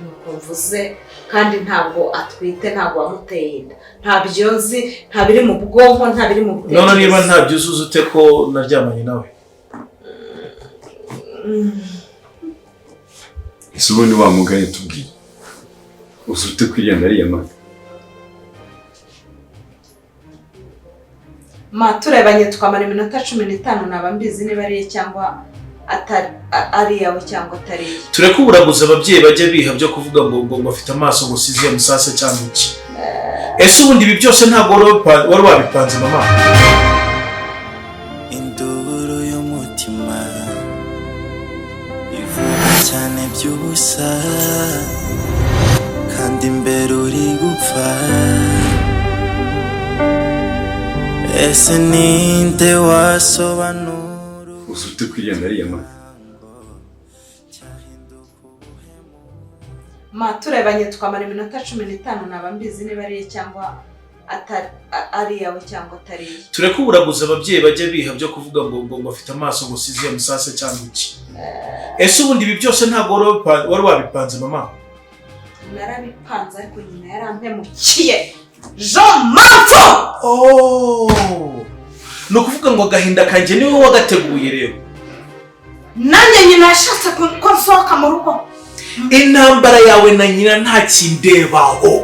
nuko mvuze kandi ntabwo atwite ntabwo wamuteye inda ntabyo nzi ntabiri mu bwonko ntabiri mu bwonko none niba ntabyo uzuze ute ko naryamanye nawe ese ubundi wa mugani tubwiye uzute kwigenda ariya mazi ma turebanye tukamara iminota 15 naba mbizi niba ari cyangwa ari yawe cyangwa atari tureke uburaguza ababyeyi bajya biha byo kuvuga ngo bafite amaso ngo siziye musase cyangwa iki ese ubundi ibi byose ntabwo wari wabipanze mama induru y'umutima ivuga cyane by'ubusa kandi imbere uri gupfa ese ninde wasobanura uzute kwigenda ariya mazi ma turebanye tukamara iminota 15 naba mbizi niba ari cyangwa ari yawe cyangwa atari tureke uburaguza ababyeyi bajya biha byo kuvuga ngo bafite amaso ngo siziye musase cyangwa iki ese ubundi ibi byose ntabwo wari wabipanze mama narabipanze ariko nyina yarampemukiye Jean Manfo no kuvuga ngo Gahinda kanje niwe wagateguye rero nanjye nyina yashatse ko nsohoka mu rugo intambara yawe na nyina nta kindebaho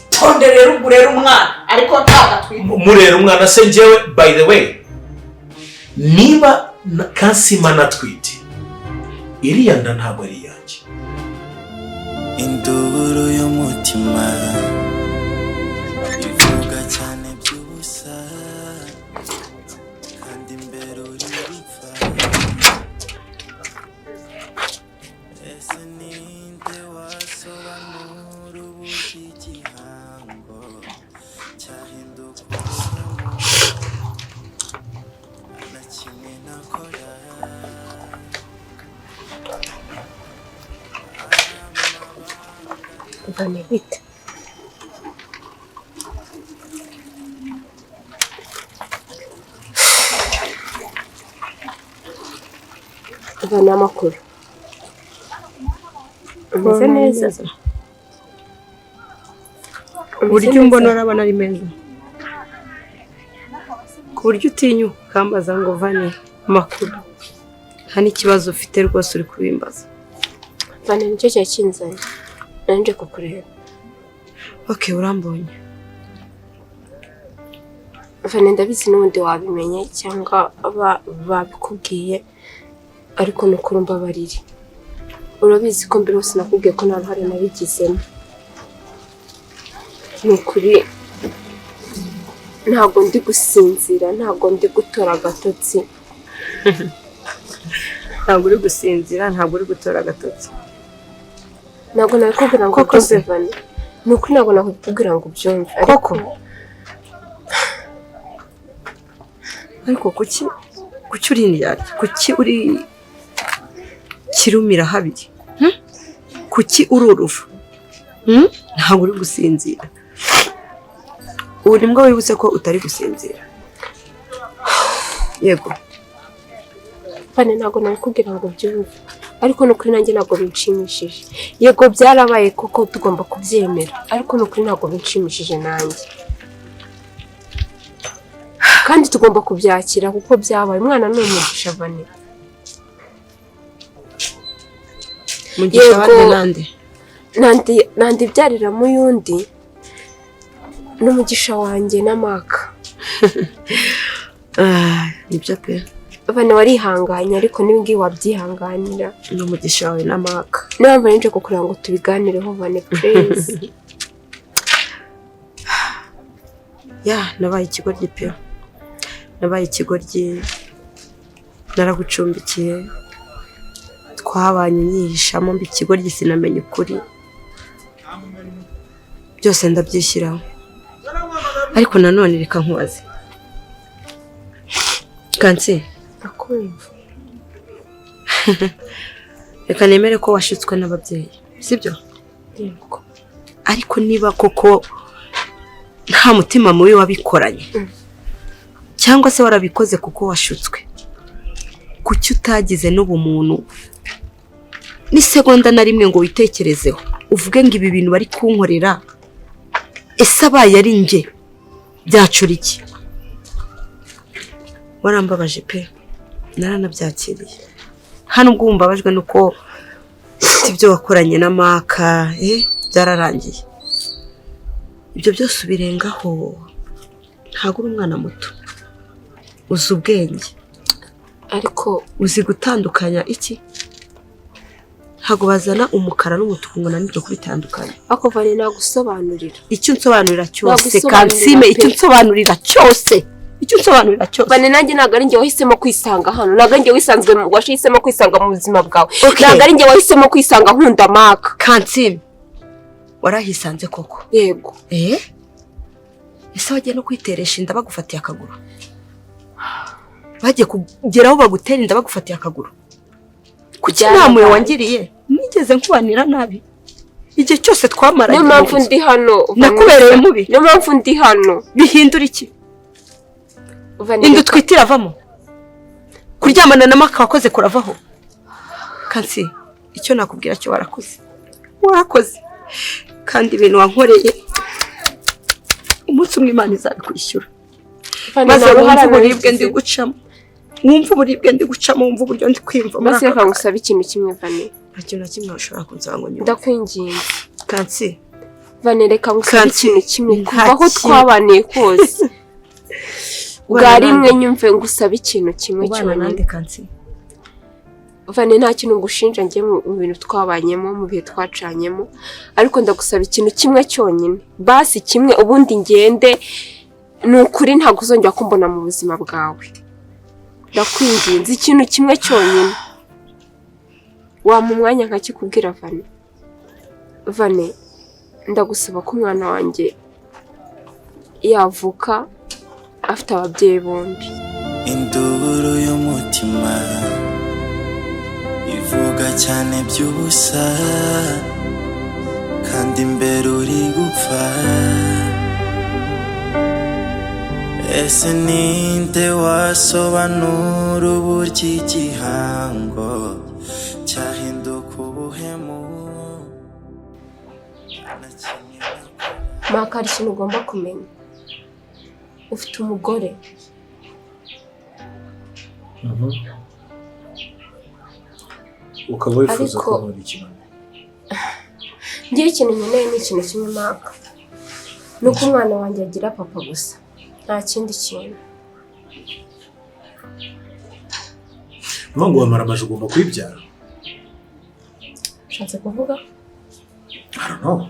tonde rero urera umwana ariko ntagatwite murera umwana se njyewe by the way niba Kansime natwite iriya nda ntabwo ari yanjye induru y'umutima ivuga cyane by'ubusa kandi imbere uri gupfa ese ninde wasobanura ubundi igihango cyahinduka na kimwe nakora Vane bite Vane amakuru umeze neza uburyo mbona urabona ari meza ku buryo utinyuka ukambaza ngo Vane amakuru nta n'ikibazo ufite rwose uri kubimbaza Vane nicyo cyakinzanye nanje kukureba okay urambonye Vane ndabizi n'ubundi wabimenye cyangwa babikubwiye ariko nukuri mbabarire urabizi ko mbere hose nakubwiye ko nta ruhare nabigizemo nukuri ntabwo ndi gusinzira ntabwo ndi gutora agatotsi ntabwo uri gusinzira ntabwo uri gutora agatotsi ntabwo nakubwira ngo ubyumve Vane nukuri ntabwo nakubwira ngo ubyumve ariko kuki uri indyarya kuki uri kirumira habiri kuki ururufu ntabwo uri gusinzira ubu ni bwo wibutse ko utari gusinzira yego Vane ntabwo nakubwira ngo ubyumve ariko nukuri nanjye ntabwo binshimishije yego byarabaye koko tugomba kubyemera ariko nukuri ntabwo binshimishije nanjye kandi tugomba kubyakira kuko byabaye umwana ni umugisha Vane mugisha bande nandi byarira mu yundi n'umugisha wanjye n'amaka nibyo pe Vane warihanganye ariko nibwi wabyihanganira n'umugisha wawe n'amaka namba nje kukuranga ngo tubiganireho Vane please nabaye ikigoryi pe nabaye ikigoryi naragucumbikiye twabanye nyihishamo mbi ikigoryi sinamenye ukuri byose ndabyishyiraho ariko nanone reka nkubaze Kansime akumva reka nemere ko washutswe n'ababyeyi sibyo yego ariko niba koko nta mutima mubi wabikoranye cyangwa se warabikoze kuko washutswe kuki utagize n'ubumuntu ni segonda na rimwe ngo witekerezeho uvuge ngo ibi bintu bari kunkorera ese abaye ari njye byacura iki? Warambabaje pe, naranabyakiriye. Hano ubwo mbabajwe nuko ibyo wakoranye na Maka byararangiye. Ibyo byose ubirengaho, ntabwo uri umwana muto, uzi ubwenge ariko uzi gutandukanya iki? Ntabwo bazana umukara n'umutuku ngo nanibyo kubitandukanya. Ako vane nagusobanurira. Icyo nsobanurira cyose Kansime, icyo nsobanurira cyose. Icyo nsobanurira cyose. Vane nanjye ntabwo ari njye wahisemo kwisanga hano. Ntabwo ari njye wisanzwe washisemo kwisanga mu buzima bwawe. Ntabwo ari njye wahisemo kwisanga nkunda Maka. Kansime, warahisanze koko? Yego. Ese wagiye no kwiteresha inda bagufatiye akaguru? Bagiye kugeraho bagutera inda bagufatiye akaguru? Kuki namwe wangiriye? Nigeze nkubanira nabi. Igihe cyose twamaranye. Niyo mpamvu ndi hano. Nakubereye mubi. Niyo mpamvu ndi hano. Bihindura iki? Indu twitira avamo. Kuryamana na Maka wakoze kuravaho. Kansi, icyo nakubwira cyo warakoze. Warakoze. Kandi ibintu wankoreye umunsi umwe Imana izabikwishyura. Maze wumva uburibwe ndi gucamo. Wumva uburibwe ndi gucamo, wumva uburyo ndi kwimva. Maze reka ngusaba ikintu kimwe Vane. Ntacyo na kimwe ushobora kunsaba ngo nyuma. Ndakwinginze. Kansi. Vane reka ngusaba ikintu kimwe. Kuva aho twabaniye kose. Bwari mwe nyumve ngusaba ikintu kimwe cyonyine. Vane nta kintu ngushinja njye mu bintu twabanyemo, mu bihe twacanyemo, ariko ndagusaba ikintu kimwe cyonyine. Basi kimwe ubundi ngende, nukuri ntabwo uzongera kumbona mu buzima bwawe. Ndakwinginze ikintu kimwe cyonyine. Wa mu mwanya nkakikubwira Vane. Vane, ndagusaba ko umwana wanjye yavuka afite ababyeyi bombi. Induru y'umutima ivuga cyane by'ubusa, kandi imbere uri gupfa. Ese ninde wasobanura uburyo igihango cyahinduka ubuhemu? Maka, hari ikintu ugomba kumenya. Ufite umugore. Ukaba wifuza ko muri kimwe. Ngiye ikintu nkeneye ni ikintu kimwe Maka. Nuko umwana wanjye agira papa gusa. Nta kindi kintu. Ngo wamara amaje ugomba kwibyara. Ushatse kuvuga? I don't know.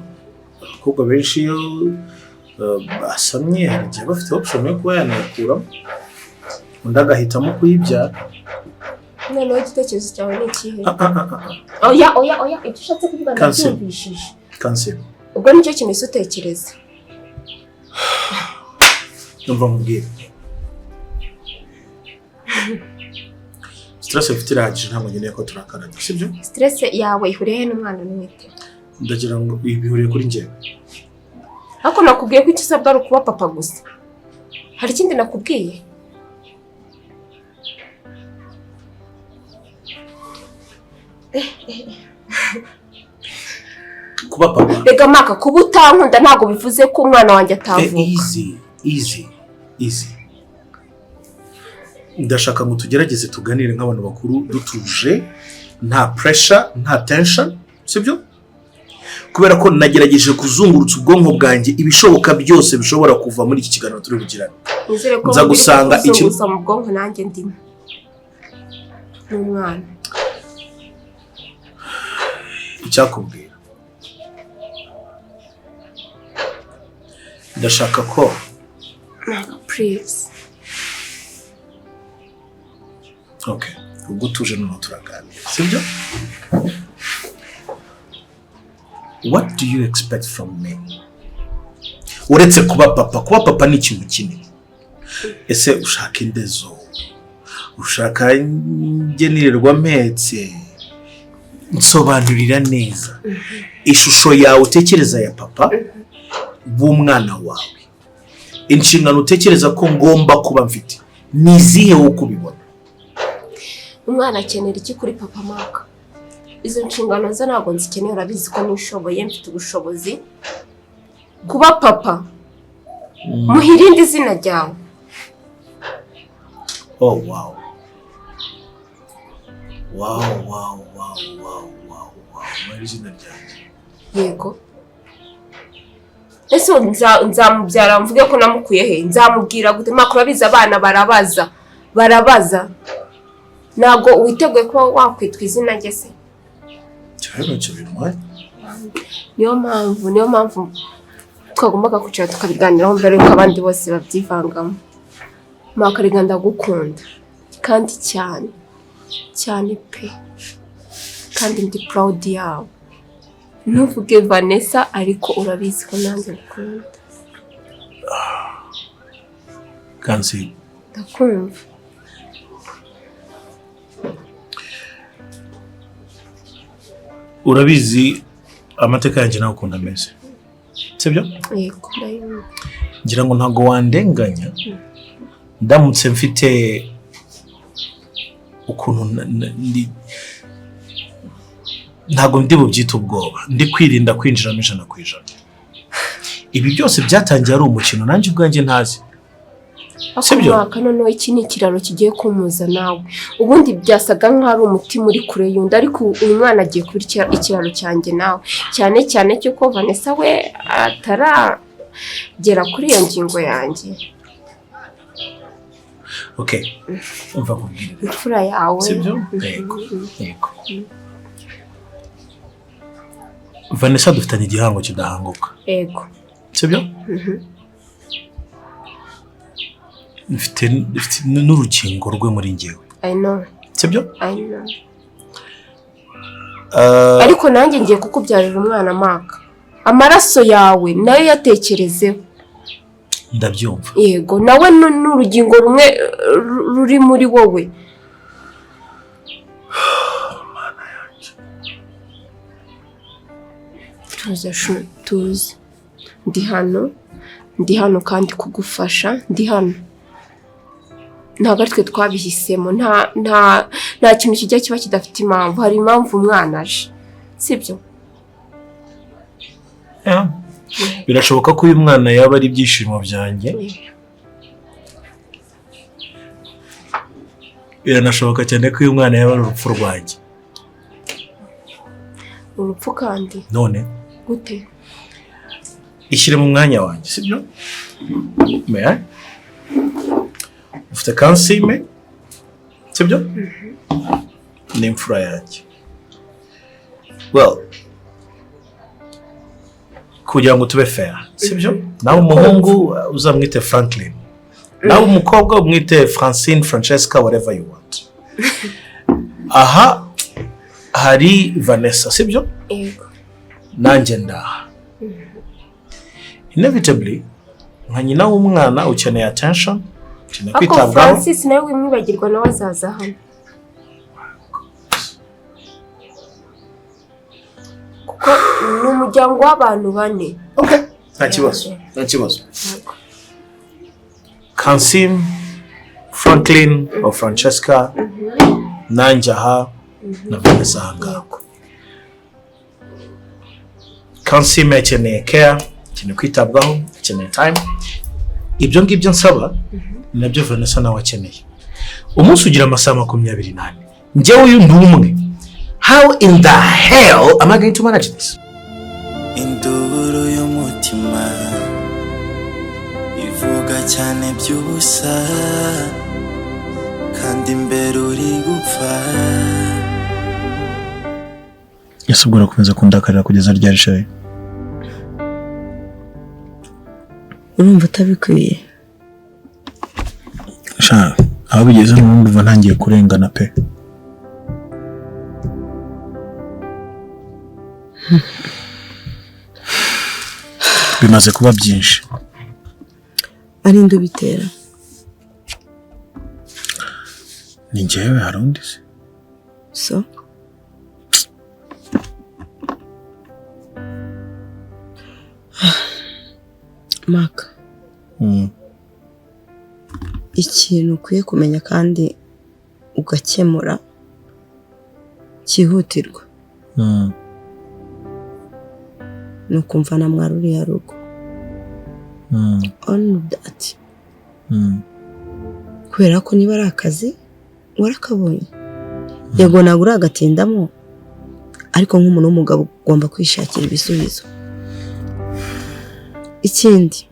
Kuko benshi iyo basamye hari igihe bafite option yo kuba yanakuramo. Undi agahitamo kuyibyara. Noneho igitekerezo cyawe ni ikihe? Oya, icyo ushatse kuvuga ndabyumvishije. Kansime. Ubwo nicyo kintu utekereza. Numva mubwira. Stress ufite irahagije ntabwo nkeneye ko turakarana, sibyo? Stress yawe ihuriye n'umwana n'umwite. Ndagira ngo ibihuriye kuri njye. Ariko nakubwiye ko icyo usabwa ari ukuba papa gusa. Hari ikindi nakubwiye? Kuba papa. Rega Maka, kuba utankunda ntabwo bivuze ko umwana wanjye atavuka. Easy. Ndashaka ngo tugerageze tuganire nk'abantu bakuru dutuje, nta pressure, nta tension, sibyo? Kubera ko nagerageje kuzungurutsa ubwonko bwanjye ibishoboka byose bishobora kuva muri iki kiganiro turi bugirana. Nza gusanga ikintu mu bwonko nanjye ndimo. Umwana. Icyakubwira. Ndashaka ko please. Okay, ubwo tuje no turaganira, sibyo? What do you expect from me? Uretse kuba papa ni ikintu kinini. Ese ushaka indezo? Ushaka ngenirerwa mpetse? Nsobanurira neza. Ishusho yawe utekereza ya papa b'umwana wawe. Inshingano utekereza ko ngomba kuba mfite. Nizihe wo kubibona? Umwana akenera iki kuri papa Maka? izo nshingano zo ntabwo nzikeneye urabizi ko nishoboye mfite ubushobozi kuba papa muhirinde izina ryawe oh wow izina ryanjye yego ese nzamubyara mvuge ko namukuye he nzamubwira gute makuru abizi abana barabaza ntabwo witeguye kuba wakwitwa izina rye se niyo mpamvu twagombaga kwicara tukabiganiraho mbere yuko abandi bose babyivangamo makarega ndagukunda kandi cyane pe kandi ndi proud yawe ntuvuge Vanessa ariko urabizi ko nanjye ngukunda Kansime ndakumva urabizi amateka yanjye nawe ukunda ameze sibyo yego ndayumva ngira ngo ntago wandenganya ndamutse mfite ukuntu ntago ndi bubyita ubwoba ndi kwirinda kwinjiramo 100%. Ibi byose byatangiye ari umukino nanjye ubwanjye ntazi sibyo noneho iki ni ikiraro kigiye kumuza nawe ubundi byasaga nk'ari umutima uri kure yundi ariko uyu mwana agiye kubira ikiraro cyanjye nawe cyane cyuko Vanessa we ataragera kuri iyo ngingo yanjye okay umva kubwira imfura yawe sibyo yego Vanessa dufitanye igihango kidahanguka yego sibyo mfite n'urukingo rwe muri njyewe I know sibyo ariko nanjye ngiye kukubyarira umwana maka amaraso yawe nayo yatekerezeho ndabyumva yego nawe n'urugingo rumwe ruri muri wowe tuzi ndi hano kandi kugufasha ndi hano ntabwo ari twe twabihisemo nta kintu kijya kiba kidafite impamvu hari impamvu umwana aje sibyo birashoboka ko uyu mwana yaba ari ibyishimo byanjye biranashoboka cyane ko uyu mwana yaba ari urupfu rwanjye urupfu kandi none gute ishyire mu mwanya wanjye sibyo meya ufite Kansime sibyo ni imfura yanjye well kugira ngo tube fair sibyo nawe umuhungu uzamwite Franklin nawe umukobwa umwite Francine Francesca whatever you want aha hari Vanessa sibyo yego nanjye ndaha inevitably nka nyina w'umwana ukeneye attention ukeneye kwitabwaho Francis nawe wimwibagirwa nawe azaza hano kuko ni umuryango w'abantu bane okay nta kibazo Kansime Franklin or Francesca nanjye aha na Vanessa ahangaha Kansime akeneye care akeneye kwitabwaho akeneye time ibyo ngibyo nsaba ni nabyo Vanessa nawe akeneye umunsi ugira amasaha 28 njyewe uyu ndi umwe how in the hell am I going to manage this Induru y'umutima ivuga cyane by'ubusa kandi imbere uri gupfa yasubwira kumeza kundakarira kugeza ryari shaye urumva utabikwiye sha aho bigeze n'umva ntangiye kurengana pe bimaze kuba byinshi ari ndu bitera ni njyewe harundi so Maka ikintu ukwiye kumenya kandi ugakemura cyihutirwa nukumva na mwaruriya rugo on that kubera ko niba ari akazi warakabonye yego nagura agatindamo ariko nk'umuntu w'umugabo ugomba kwishakira ibisubizo. Ikindi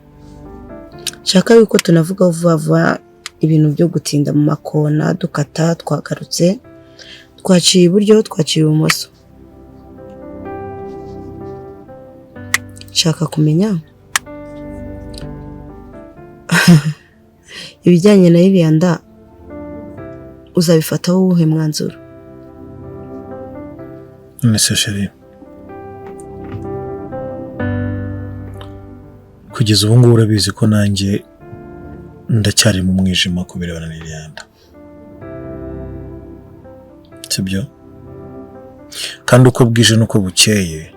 shaka yuko tunavuga vuba ibintu byo gutinda mu makona dukata twagarutse twaciye iburyo twaciye ibumoso. Shaka kumenya ibijyanye na iriya nda uzabifata wowe mwanzuro. Nese chérie, kugeza ubu ngubu urabizi ko nanjye ndacyari mu mwijima ku birebana n'iriya nda, sibyo? Kandi uko bwije n'uko bukeye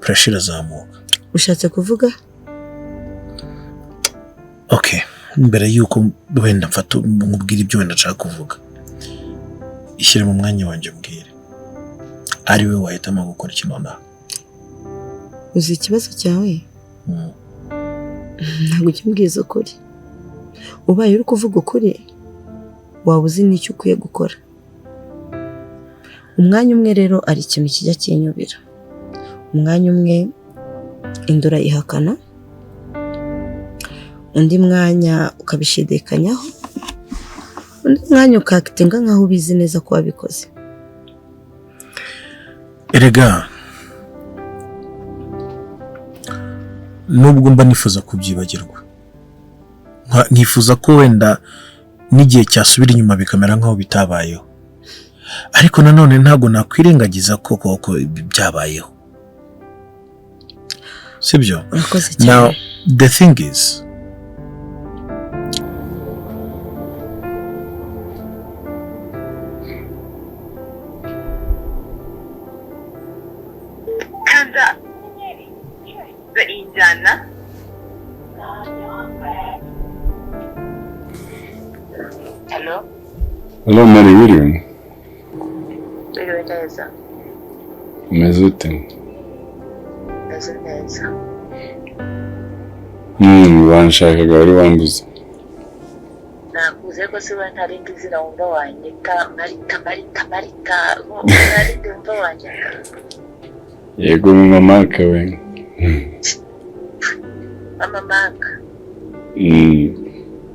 pressure irazamuka. Ushatse kuvuga? Okay, mbere yuko wenda mfata nkubwira ibyo wenda nshaka kuvuga, ishyire mu mwanya wanjye mbwire, ari we wahitamo gukora ikintu nawe. Uzi ikibazo cyawe? Ntabwo ukimbwiza ukuri. Ubaye uri kuvuga ukuri waba uzi n'icyo ukwiye gukora. Umwanya umwe rero ari ikintu kijya kinyubira. Umwanya umwe indura ihakana, undi mwanya ukabishidikanyaho, undi mwanya ukakitinga nkaho ubizi neza ko wabikoze. Erega nubwo mba nifuza kubyibagirwa, nifuza ko wenda n'igihe cyasubira inyuma bikamera nkaho bitabayeho, ariko nanone ntabwo nakwirengagiza ko byabayeho, sibyo? Now the thing is, Hello Mari, wiriwe? Wiriwe neza. Umeze ute? Meze neza. Wanshakaga wari wambuze. Nakuze ko se ntarindi izina wumva wanyita Marita. Ntarindi wumva wanyita. Yego mamaka we. Mamaka.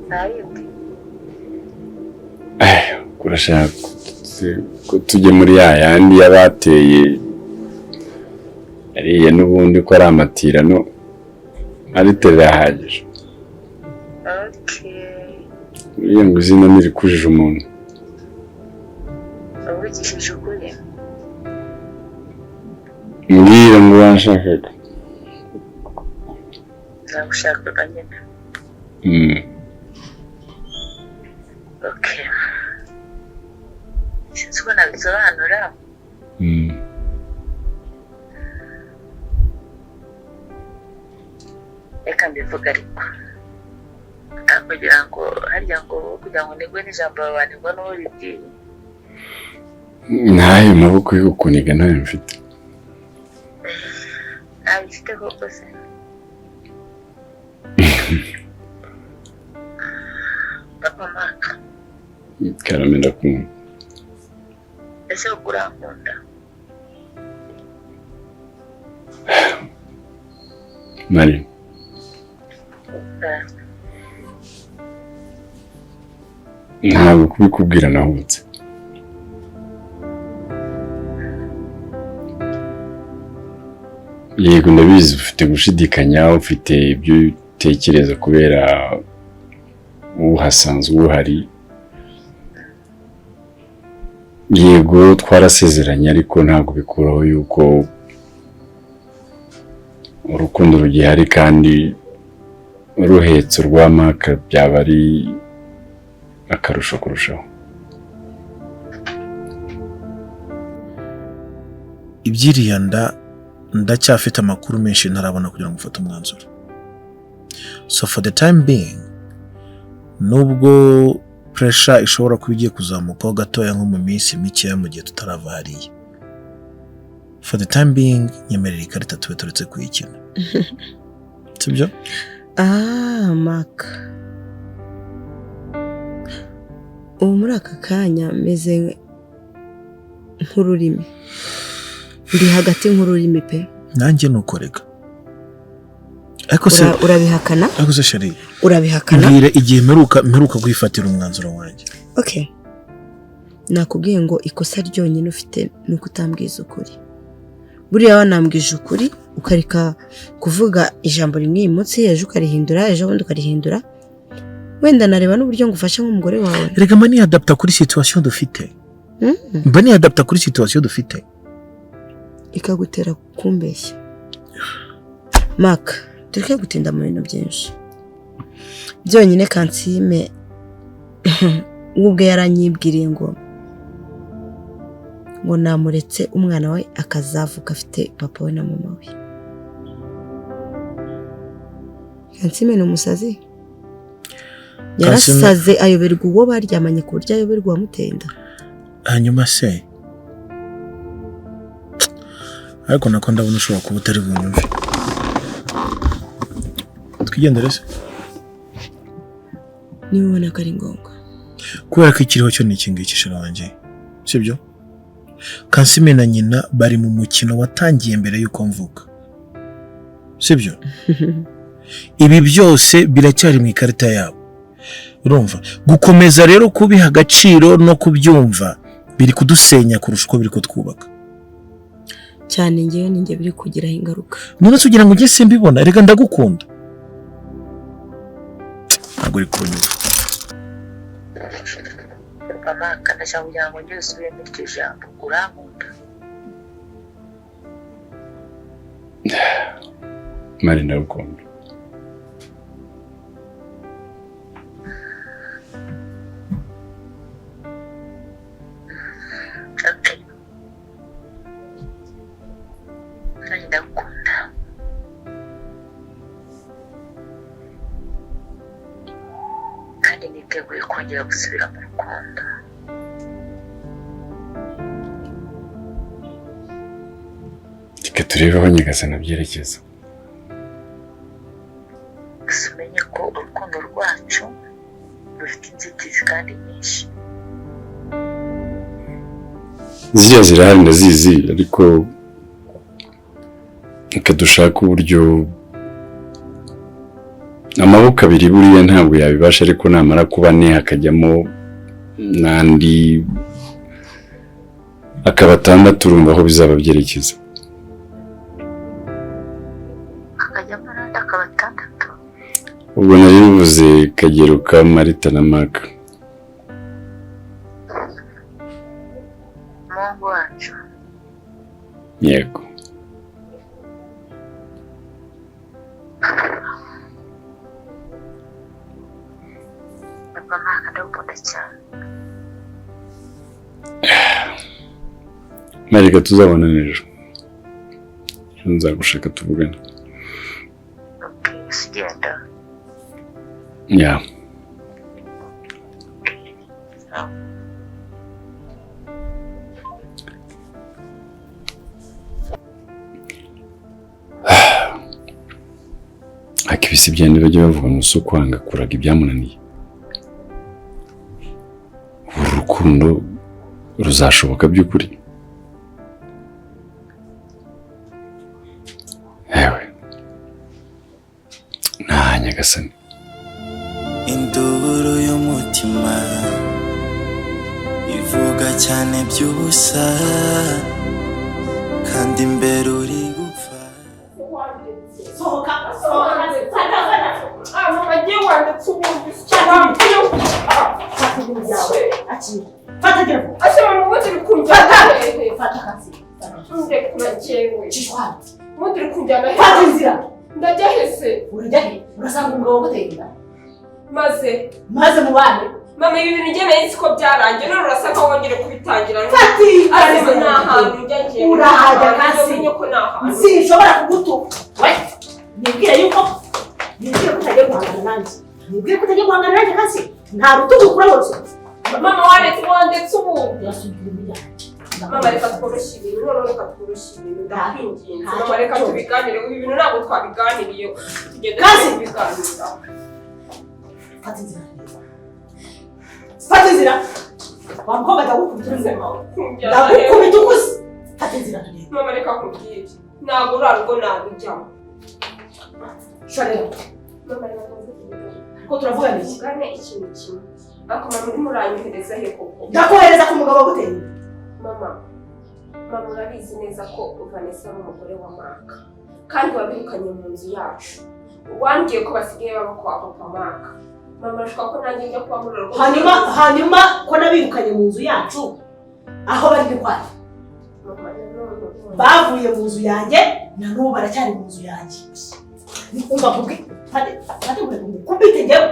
Ntarindi. Kurashaka ko tujye muri yandi yabateye ariye n'ubundi ko ari amatirano ari terahagije. Okay. Iyo ngo izina niri kujije umuntu. Ubugishije ukuri. Mbwira ngo wanshakaga. Nagushakaga nyine. Okay. Sinzi ko nabisobanura. Reka mbivuga ariko kugira ngo nigwe n'ijambo babanirwa n'uwo ribwiye. Ntayo maboko yo kuniga ntayo mfite. Abifite koko se? Papa Maka. Karame ndakunda. Ese ukurankunda? Mari. Ntabwo kubikubwira nahutse. Yego ndabizi ufite gushidikanya, ufite ibyo utekereza kubera uhasanzwe uhari. Yego twarasezeranye ariko ntabwo bikuraho yuko urukundo rugihari kandi uruhetso rwa Maka byaba ari akarusho kurushaho. Ibyiriya ndacyafite amakuru menshi ntarabona kugira ngo mfate umwanzuro. So for the time being, nubwo pressure ishobora kuba igiye kuzamukaho gatoya nko mu minsi mike mu gihe tutarava hariya, for the time being nyemerera ikarita tube turetse kuyikina sibyo Maka ubu muri aka kanya meze nk'ururimi ndi hagati nk'ururimi pe nanjye nukoreka ariko se urabihakana ariko se shari urabihakana mbwira igihe mperuka kwifatira umwanzuro wanjye okay nakubwiye ngo ikosa ryonyine ufite ni ukutambwiza ukuri buriya wanambwije ukuri ukareka kuvuga ijambo rimwe imutsi ejo ukarihindura ejo bundi ukarihindura wenda nareba n'uburyo ngufasha nk'umugore wawe rega mani adapta kuri situation dufite mbani adapta kuri situation dufite ikagutera kumbeshya Maka tureke gutinda mu bintu byinshi byonyine Kansime ubwe yaranyibwiriye ngo namuretse umwana we akazavuka afite papa we na mama we Kansime ni umusazi yarasaze ayoberwa uwo baryamanye ku buryo ayoberwa wamutenda hanyuma se ariko nako ndabona ushobora kuba utari bunyumve twigendere se niba ubona ko ari ngombwa kubera ko ikiriho cyo ni iki ngiki shira wanjye sibyo Kansime na nyina bari mu mukino watangiye mbere y'uko mvuka sibyo ibi byose biracyari mu ikarita yabo urumva gukomeza rero kubiha agaciro no kubyumva biri kudusenya kurusha uko biri kutwubaka cyane ngewe ninjye biri kugiraho ingaruka none se ugira ngo njye simbibona rega ndagukunda ntabwo uri kunyumva mama kanashaka kugira ngo njye usubire muri iryo jambo urankunda Mari ndagukunda ndagukunda kandi niteguye kongera gusubira mu rukundo reka turebe aho nyagasana byerekeza gusa umenye ko urukundo rwacu rufite inzitizi kandi nyinshi ziriya zirahari ndazizi ariko reka dushake uburyo amaboko abiri buriya ntabwo yabibasha ariko namara kuba ane hakajyamo n'andi akaba atandatu urumva aho bizaba byerekeza hakajyamo n'andi akaba atandatu ubwo nari bivuze Kagero ka Marita na Maka Mungu wacu yego Maka ndagukunda cyane Marika tuzabona ejo nzagushaka tuvugana sigenda ya akibisi byane bajya bavuga ngo so kwanga kuraga ibyamunaniye urukundo ruzashoboka by'ukuri ewe nta nyagasani induru y'umutima ivuga cyane by'ubusa kandi imbere uri gupfa ndajya hese urasanga umugabo gutera maze mu bana mama ibi bintu ngeneye siko byarangiye none urasanga wongere kubitangira fati ariko nta hantu njya ngiye urahajya kasi sinshobora kugutuka we nibwire yuko utajya guhangana nanjye nibwire ko utajya guhangana nanjye kasi nta rutugu ukura wose mama waretse ubundi yasubira imbere mama reka tworoshye ibintu none reka tworoshye ibintu ndakwinginze mama reka tubiganire ibintu ntabwo twabiganiriye tugende tubiganira fata inzira wa mukobwa ndagukubita ukuze fata inzira tugende mama reka nkubwire ntabwo urarwo nabijyamo shorera mama reka ko turavuga niki tugane ikintu kimwe akamara muri muranyohereza he koko ndakohereza ku mugabo guteye mama urabizi neza ko Vanessa ari umugore wa Mark kandi wabirukanye mu nzu yacu wambwiye ko basigaye baba kwa papa Mark mama ashaka ko nanjye njya kuba muri rugo hanyuma ko nabirukanye mu nzu yacu aho bari kwari bavuye mu nzu yanjye na n'ubu baracyari mu nzu yanjye nikumva kubwi fate kubite njyewe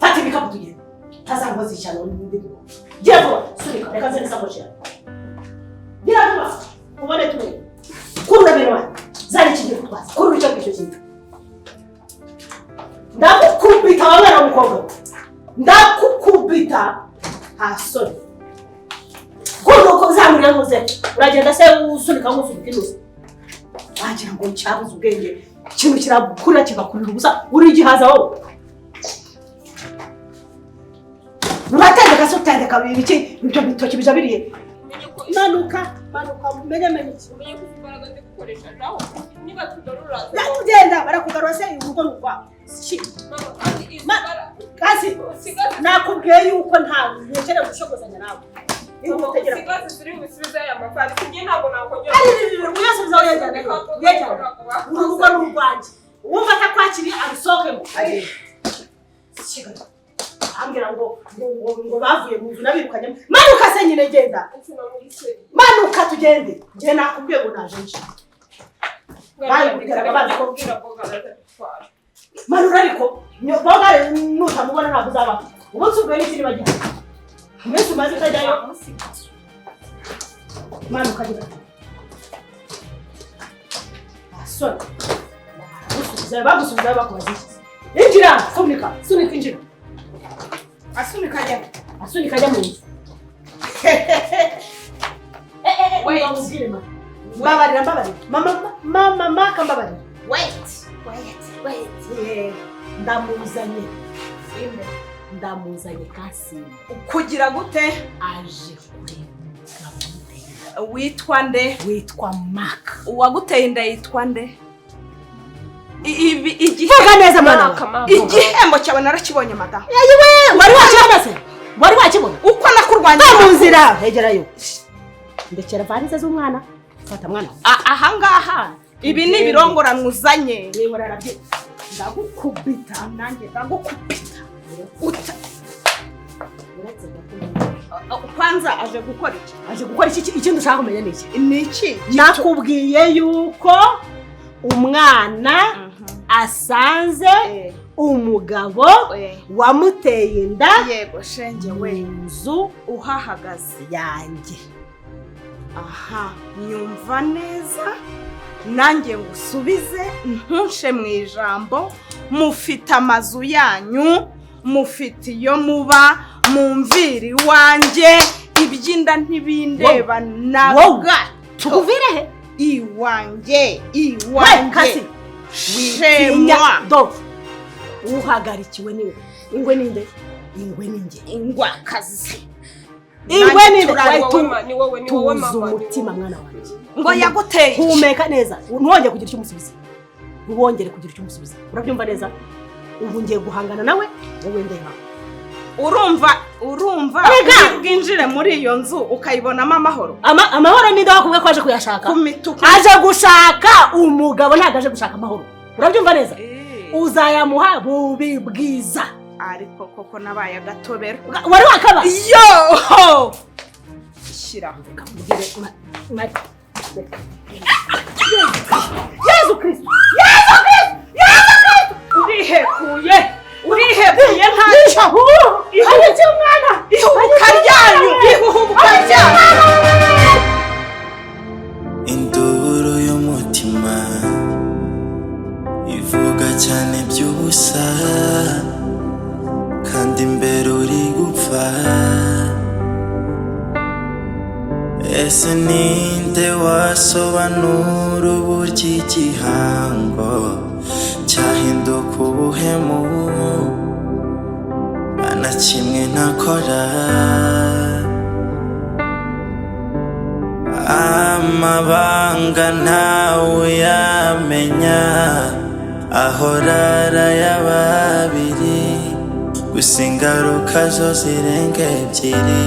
fate ibikapu tugenda tazangoza icyano n'ubundi bwo gira vuba sunika reka nze nisakoshi yawe gira vuba ubone tumwe kurura bino wanjye zari kigiye kutwaza kurura icyo ngicyo kintu ndagukubita wa mwana w'umukobwa ndakukubita hasoni kurura uko zamurira ntuze uragenda se usunika nk'usunika inuze wagira ngo cyabuze ubwenge ikintu kirakurira kigakurira ubusa uri igihaza wowe uratendeka se utendeka ibiki ibyo bitoki bijabiriye manuka umenye iki umenye ko imbaraga ndi gukoresha naho niba tugarura tugenda barakugarura se urugo rukwa kasi nakubwiye yuko nta ntekereza gushogozanya nawe sigazi ziri bisubiza aya mafari sinye ntabwo nakongera uyasubiza yajyana urugo n'urwanjye uwumva atakwakiriye abisohokemo ambwira ngo bavuye mu nzu nabirukanyemo manuka se nyine genda manuka tugende njye nakubwiye ngo naje nje manura ariko Bogari nutamubona ntabwo uzaba umunsi ubwo n'ikindi bagira umunsi umaze utajyayo manuka genda asora bagusubiza bakubaza iki injira sunika injira asunika ajya mu nzu mbabarira mama kambabarira wait ndamuzanye Kansime kugira gute aje witwa nde witwa Mark uwaguteye inda yitwa nde igihembo cyawe narakibonye madamu Ayiwe wari wakibona uko nakurwanya mu nzira hegerayo ndekera varize z'umwana fata mwana ahangaha ibi ni ibirongoranwa uzanye ndagukubita nanjye ndagukubita kwanza aje gukora iki ikindi ushaka kumenya ni iki nakubwiye yuko umwana asanze umugabo wamuteye inda yego shenge we inzu uhahagaze yanjye aha nyumva neza nanjye ngusubize ntushe mu ijambo mufite amazu yanyu mufite iyo muba mumviri wanjye ibyinda ntibindeba naga tukuvire he iwanjye witinya do uhagarikiwe niwe ingwe ninde ingwa kazi ingwe ninde ni wowe mama umutima mwana wanjye ngo yaguteye humeka neza ntuwongere kugira icyo umusubiza urabyumva neza ubu ngiye guhangana nawe wowe ndeba urumva bwinjire muri iyo nzu ukayibonamo amahoro amahoro ninde wakubwiye ko aje kuyashaka aje gushaka umugabo ntabwo aje gushaka amahoro urabyumva neza uzayamuha bubi bwiza ariko koko nabaye agatobero wari wakaba yo shyira Yesu Kristo urihekuye ntacyo ihanyuze umwana ihubuka ryanyu induru y'umutima ivuga cyane by'ubusa kandi imbere uri gupfa ese ninde wasobanura uburyo igihango cyahinduka ubuhemu na kimwe ntakora amabanga ntawe yamenya ahora arayababiri gusa ingaruka zo zirenga ebyiri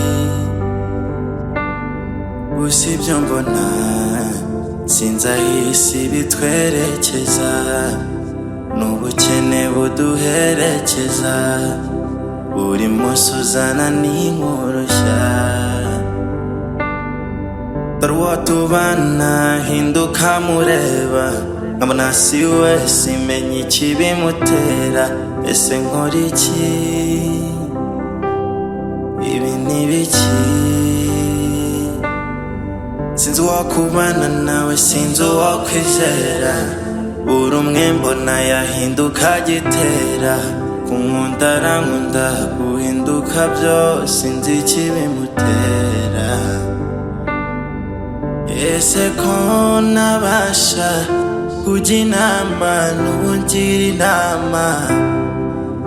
gusa ibyo mbona sinzi aho isi bitwerekeza n'ubukene buduherekeza buri munsi uzana n'inkoroshya dore uwo tubana hinduka mureba nkabona si we simenya ikibimutera ese nkora iki ibi ni biki sinzi uwo kubana nawe sinzi uwo kwizera buri umwe mbona yahinduka gitera kunkunda arankunda guhinduka byose nzi ikibimutera ese ko nabasha kujya inama n'ubugira inama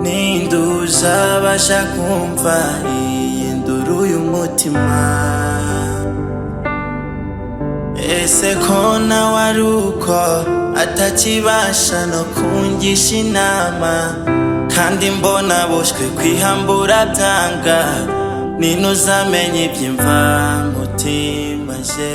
ninde uzabasha kumva iyi nduru y'umutima ese ko nawe ari uko atakibasha no kungisha inama kandi mbona boshwe kwihambura byanga nino uzamenye iby'imva mutima je